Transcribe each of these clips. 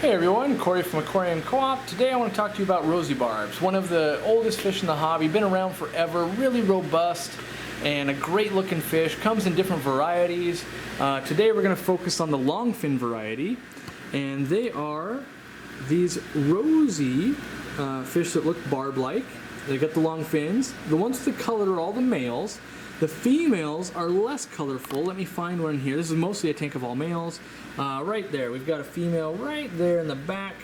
Hey everyone, Corey from Aquariumcoop. Today I want to talk to you about Rosy Barbs, one of the oldest fish in the hobby, been around forever, really robust, and a great looking fish. Comes in different varieties. Today we're going to focus on the longfin variety, and they are these rosy fish that look barb-like. They got the long fins. The ones with the color are all the males. The females are less colorful. Let me find one here. This is mostly a tank of all males. Right there, we've got a female right there in the back,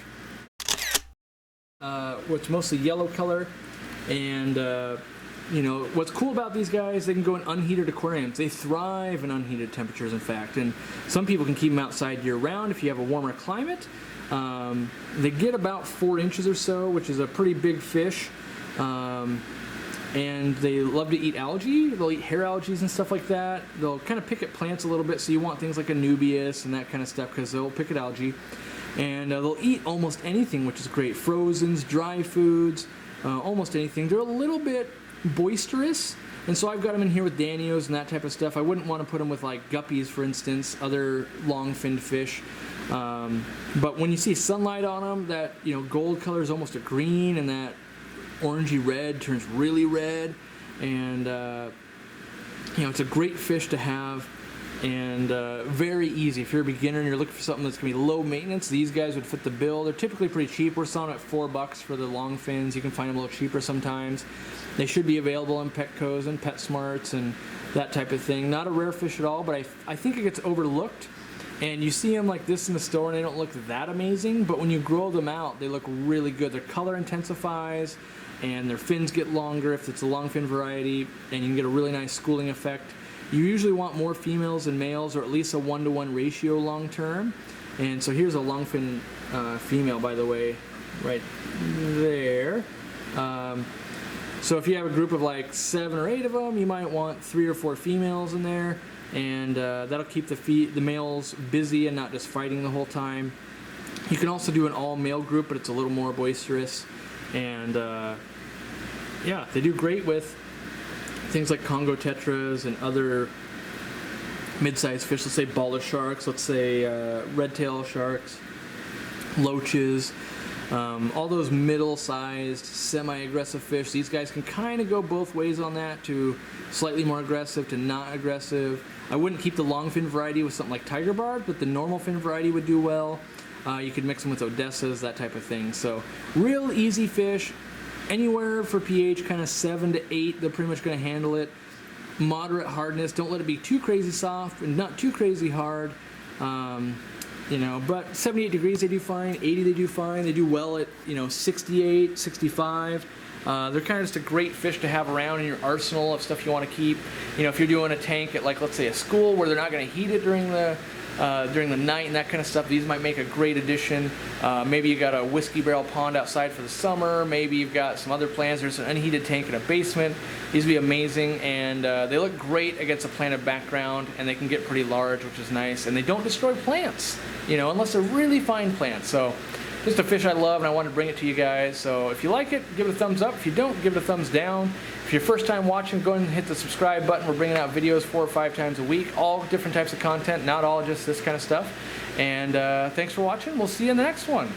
which mostly yellow color. And you know what's cool about these guys? They can go in unheated aquariums. They thrive in unheated temperatures, in fact. And some people can keep them outside year-round if you have a warmer climate. They get about 4 inches or so, which is a pretty big fish. And they love to eat algae. They'll eat hair algae and stuff like that. They'll kind of pick at plants a little bit, so you want things like anubias and that kind of stuff because they'll pick at algae. And they'll eat almost anything, which is great. Frozens, dry foods, almost anything. They're a little bit boisterous, and so I've got them in here with danios and that type of stuff. I wouldn't want to put them with like guppies, for instance, other long-finned fish. But when you see sunlight on them, that gold color is almost a green, and that orangey red turns really red, and it's a great fish to have, and very easy. If you're a beginner and you're looking for something that's going to be low maintenance, these guys would fit the bill. They're typically pretty cheap. We're selling at $4 for the long fins. You can find them a little cheaper sometimes. They should be available in Petco's and PetSmarts and that type of thing. Not a rare fish at all, but I think it gets overlooked. And you see them like this in the store and they don't look that amazing, but when you grow them out, they look really good. Their color intensifies and their fins get longer if it's a long fin variety, and you can get a really nice schooling effect. You usually want more females than males, or at least a 1-to-1 ratio long term. And so here's a long fin female, by the way, right there. So if you have a group of like 7 or 8 of them, you might want 3 or 4 females in there. And that'll keep the males busy and not just fighting the whole time. You can also do an all-male group, but it's a little more boisterous. And yeah, they do great with things like Congo tetras and other mid-sized fish. Let's say baller sharks, let's say red-tail sharks, loaches, all those middle-sized, semi-aggressive fish. These guys can kind of go both ways on that, to slightly more aggressive to not aggressive. I wouldn't keep the longfin variety with something like tiger barb, but the normal fin variety would do well. You could mix them with Odessas, that type of thing. So real easy fish, anywhere for pH kind of 7 to 8, they're pretty much going to handle it. Moderate hardness, don't let it be too crazy soft and not too crazy hard. But 78 degrees they do fine, 80 they do fine. They do well at 68, 65. They're kind of just a great fish to have around in your arsenal of stuff you want to keep. If you're doing a tank at, like, let's say a school where they're not going to heat it during the night and that kind of stuff, these might make a great addition. Maybe you got a whiskey barrel pond outside for the summer. Maybe you've got some other plans. There's an unheated tank in a basement. These would be amazing, and they look great against a planted background, and they can get pretty large, which is nice. And they don't destroy plants, unless they're really fine plants. So just a fish I love, and I wanted to bring it to you guys. So if you like it, give it a thumbs up. If you don't, give it a thumbs down. If you're first time watching, go ahead and hit the subscribe button. We're bringing out videos 4 or 5 times a week, all different types of content, not all just this kind of stuff. And thanks for watching. We'll see you in the next one.